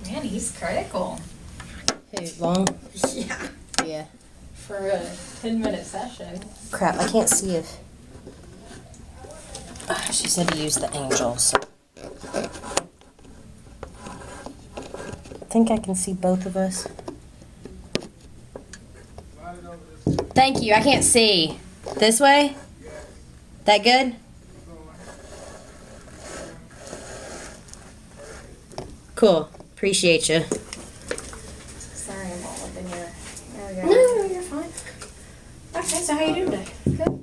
Man, he's critical. Who, long? Yeah. Yeah. For a 10-minute session. Crap, I can't see if... she said to use the angels. I think I can see both of us. Thank you, I can't see. This way? That good? Cool. Appreciate you. Sorry, I'm all up in your... There we go. No, you're fine. Okay, so how you doing today? Good.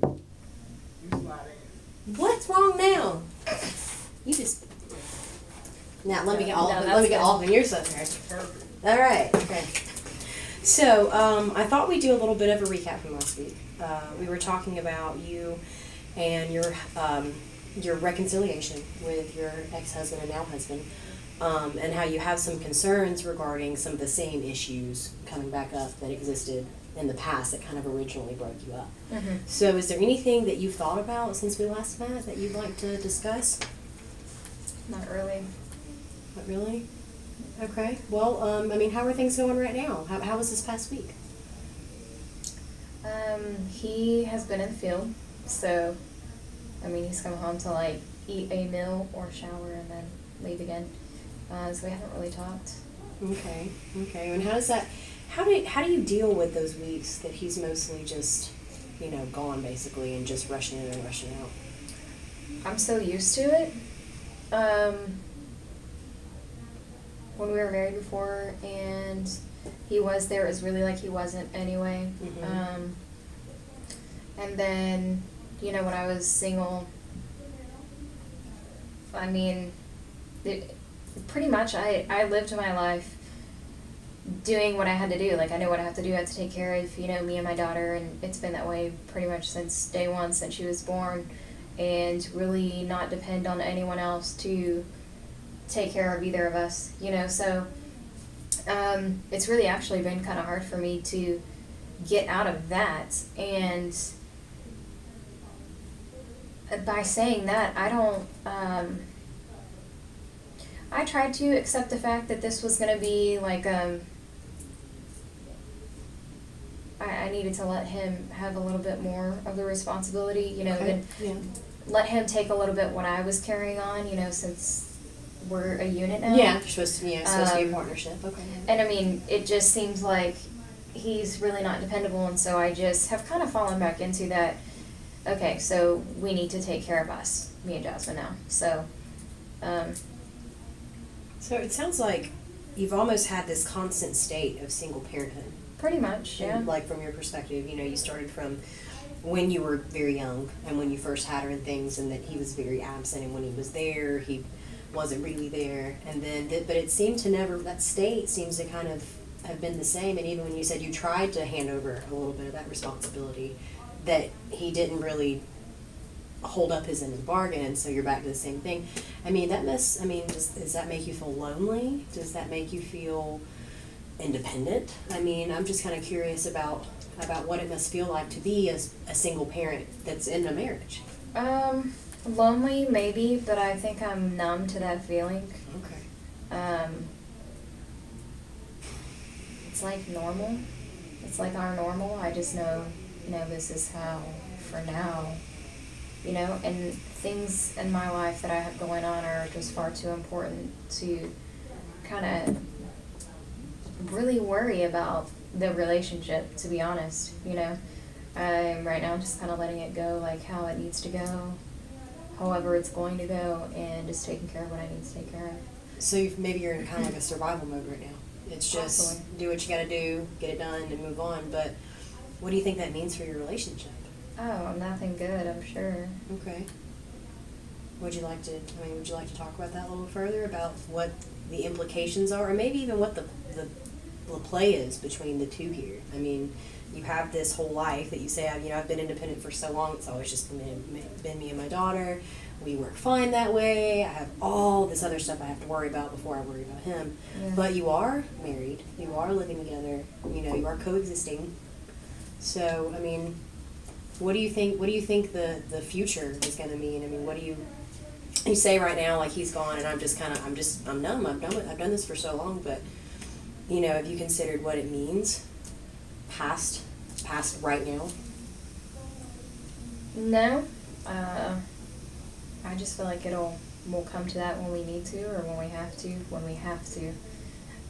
What's wrong now? You just... Now, let me get all, No, let me get that's all in your stuff here. All right, okay. So, I thought we'd do a little bit of a recap from last week. We were talking about you and your reconciliation with your ex-husband and now husband, and how you have some concerns regarding some of the same issues coming back up that existed in the past that kind of originally broke you up. Mm-hmm. So is there anything that you've thought about since we last met that you'd like to discuss? Not really. Not really? Okay. Well, I mean, how are things going right now? How was this past week? He has been in the field, so, I mean, he's come home to, like, eat a meal or shower and then leave again. So we haven't really talked. Okay. Okay. And how does that, how do you deal with those weeks that he's mostly just, you know, gone basically and just rushing in and rushing out? I'm so used to it. When we were married before and he was there, it was really like he wasn't anyway. Mm-hmm. And then, you know, when I was single, I mean, pretty much I lived my life doing what I had to do. Like, I know what I have to do. I have to take care of, you know, me and my daughter, and it's been that way pretty much since day one, since she was born, and really not depend on anyone else to take care of either of us, you know. So it's really actually been kind of hard for me to get out of that. And by saying that, I don't, I tried to accept the fact that this was going to be like, I needed to let him have a little bit more of the responsibility, you know, Okay. and let him take a little bit what I was carrying on, you know, since we're a unit now. Yeah, it's supposed to be a partnership. Okay. And I mean, it just seems like he's really not dependable, and so I just have kind of fallen back into that, okay, so we need to take care of us, me and Jasmine now. So, So it sounds like you've almost had this constant state of single parenthood. pretty much, yeah. And like from your perspective, you know, you started from when you were very young and when you first had her and things, and that he was very absent, and when he was there, he wasn't really there. And then, but it seemed to never, that state seems to kind of have been the same. And even when you said you tried to hand over a little bit of that responsibility, that he didn't really hold up his end of the bargain, and so you're back to the same thing. I mean, that must, I mean, does that make you feel lonely? Does that make you feel independent? I mean, I'm just kind of curious about what it must feel like to be a single parent that's in a marriage. Lonely, maybe, but I think I'm numb to that feeling. Okay. It's like normal. It's like our normal. I just know, you know, this is how, for now, you know, and things in my life that I have going on are just far too important to kind of really worry about the relationship, to be honest, you know. I'm right now just kind of letting it go, like how it needs to go, however it's going to go, and just taking care of what I need to take care of. So maybe you're in kind of like a survival mode right now. It's just Possibly. do what you got to do, get it done, and move on. But what do you think that means for your relationship? Oh, nothing good, I'm sure. Okay. Would you like to talk about that a little further, about what the implications are, or maybe even what the play is between the two here? I mean, you have this whole life that you say, you know, I've been independent for so long. It's always just been me and my daughter. We work fine that way. I have all this other stuff I have to worry about before I worry about him. Yeah. But you are married. You are living together. You know, you are coexisting. So, I mean, what do you think the future is going to mean? I mean, what do you you say right now, like, he's gone, and I'm numb. I've done this for so long, but, you know, have you considered what it means past right now? No. I just feel like we'll come to that when we need to, or when we have to.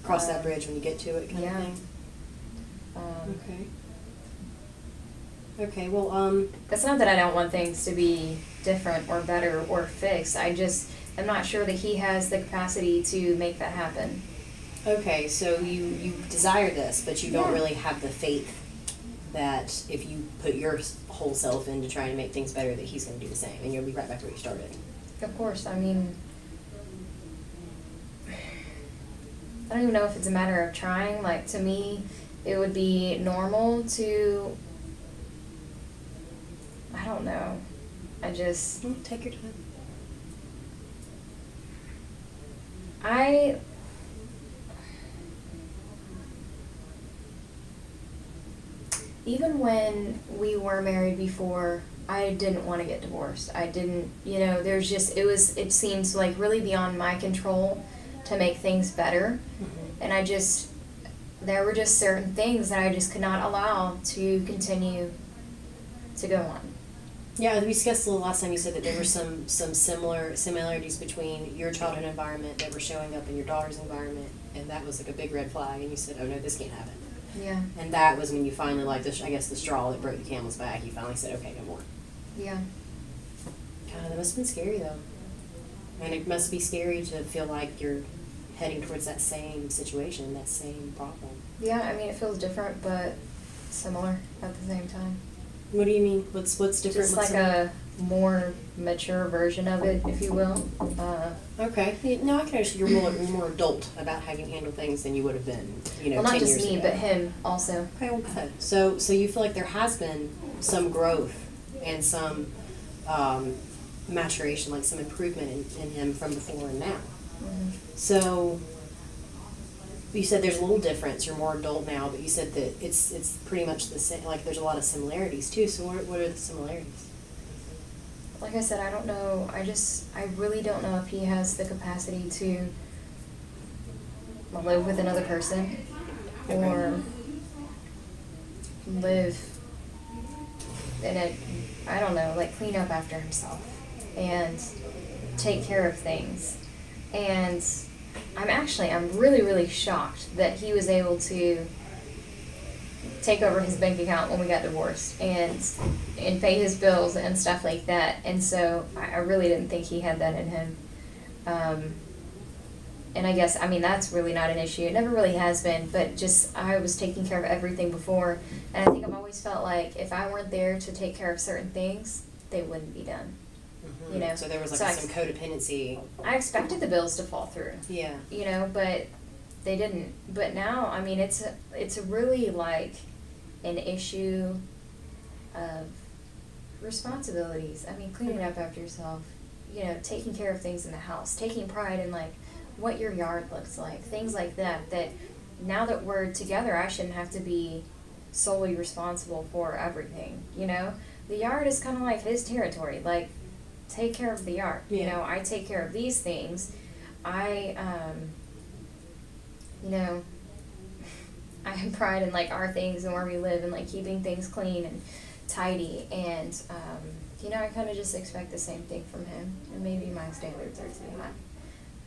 Cross that bridge when you get to it, kind of thing? Okay. Okay, well, It's not that I don't want things to be different or better or fixed. I'm not sure that he has the capacity to make that happen. okay, so you desire this, but you don't really have the faith that if you put your whole self into trying to make things better, that he's going to do the same, and you'll be right back where you started. Of course, I mean, I don't even know if it's a matter of trying. Like, to me, it would be normal to, I don't know. Take your time. Even when we were married before, I didn't want to get divorced. I didn't, it seems like really beyond my control to make things better. Mm-hmm. And there were just certain things that I just could not allow to continue to go on. Yeah, we discussed a little last time. You said that there were some similarities between your childhood environment that were showing up in your daughter's environment, and that was like a big red flag, and you said, oh no, this can't happen. Yeah. And that was when you finally, like, the straw that broke the camel's back. You finally said, okay, no more. Yeah. God, that must have been scary, though. And it must be scary to feel like you're heading towards that same situation, that same problem. Yeah, I mean, it feels different, but similar at the same time. What do you mean? What's different? Just like a more mature version of it, if you will. Okay. No, I can understand. You're more adult about how you handle things than you would have been, well, not 10 just years me, ago. But him also. Okay, well, good. So you feel like there has been some growth and some maturation, like some improvement in him from before and now. Mm-hmm. So you said there's a little difference. You're more adult now, but you said that it's pretty much the same. Like, there's a lot of similarities too. So what are the similarities? Like I said, I don't know. I really don't know if he has the capacity to live with another person or live in I don't know, like, clean up after himself and take care of things. And I'm really, really shocked that he was able to take over his bank account when we got divorced and pay his bills and stuff like that. And so I really didn't think he had that in him. And I guess, I mean, that's really not an issue. It never really has been, but just I was taking care of everything before. And I think I've always felt like if I weren't there to take care of certain things, they wouldn't be done. Mm-hmm. So there was like some codependency. I expected the bills to fall through. Yeah. But they didn't. But now, I mean, it's really like an issue of responsibilities. I mean, cleaning up after yourself, taking care of things in the house, taking pride in, like, what your yard looks like, things like that, that now that we're together, I shouldn't have to be solely responsible for everything, The yard is kind of like his territory. Like, take care of the yard. Yeah. I take care of these things. I have pride in, like, our things and where we live and, like, keeping things clean and tidy. And, I kind of just expect the same thing from him. And maybe my standards are too high.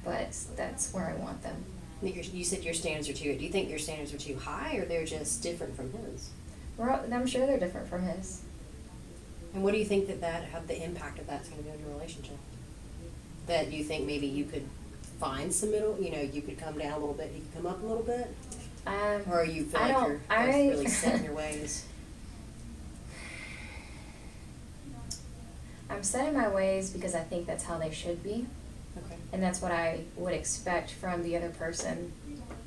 But that's where I want them. You said your standards are too. Do you think your standards are too high, or they're just different from his? I'm sure they're different from his. And what do you think how the impact of that's going to be on your relationship? That you think maybe you could find some middle, you could come down a little bit, you could come up a little bit? Or you feel like you're both really set in your ways? I'm set in my ways because I think that's how they should be. Okay. And that's what I would expect from the other person,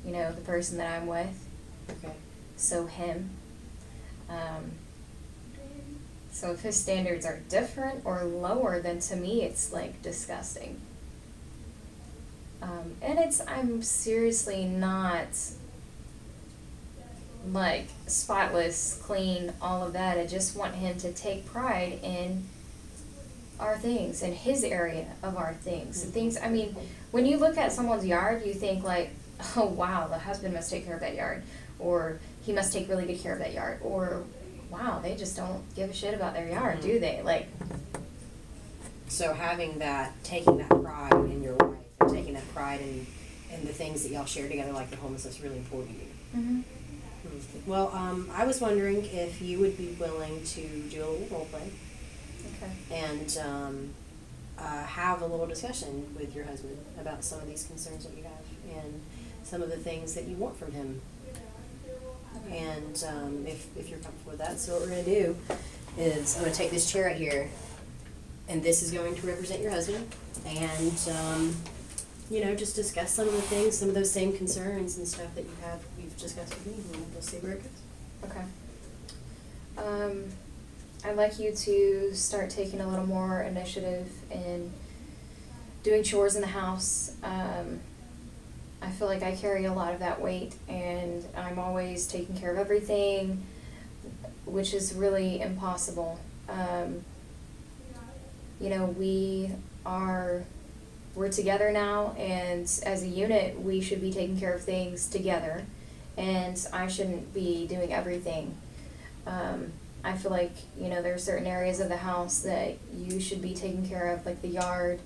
the person that I'm with. Okay. So him. So if his standards are different or lower, then to me it's, like, disgusting. And I'm seriously not, like, spotless, clean, all of that. I just want him to take pride in our things and his area of our things. The things, I mean, when you look at someone's yard, you think like, oh wow, the husband must take care of that yard, or he must take really good care of that yard, or wow, they just don't give a shit about their yard, do they? Like, so having that, taking that pride in your wife, and taking that pride in the things that y'all share together, like the home, is really important to you. mm-hmm. Well, I was wondering if you would be willing to do a little role play. Okay. And have a little discussion with your husband about some of these concerns that you have and some of the things that you want from him. Okay. And if you're comfortable with that, so what we're going to do is I'm going to take this chair right here, and this is going to represent your husband, and you know, just discuss some of the things, some of those same concerns and stuff that you've discussed with me, and we'll see where it goes. Okay. I'd like you to start taking a little more initiative in doing chores in the house. I feel like I carry a lot of that weight, and I'm always taking care of everything, which is really impossible. You know, we're together now, and as a unit, we should be taking care of things together, and I shouldn't be doing everything. I feel like, you know, there are certain areas of the house that you should be taking care of, like the yard,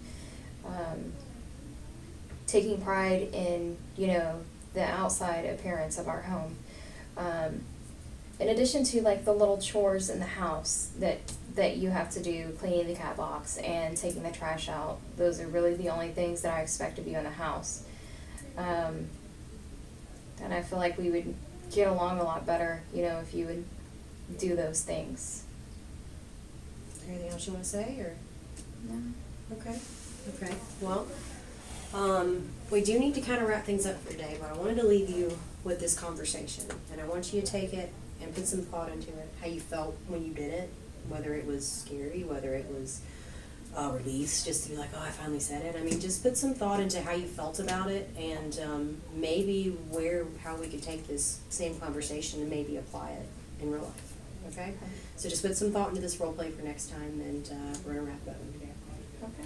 taking pride in, you know, the outside appearance of our home. In addition to, like, the little chores in the house that you have to do, cleaning the cat box and taking the trash out, those are really the only things that I expect of you in the house. And I feel like we would get along a lot better, you know, if you would do those things. Anything else you want to say, or? No. Okay. Well, we do need to kind of wrap things up for today, but I wanted to leave you with this conversation, and I want you to take it and put some thought into it, how you felt when you did it, whether it was scary, whether it was a release, just to be like, oh, I finally said it. I mean, just put some thought into how you felt about it, and maybe how we could take this same conversation and maybe apply it in real life. Okay? So just put some thought into this role play for next time, and we're going to wrap it up today. Okay.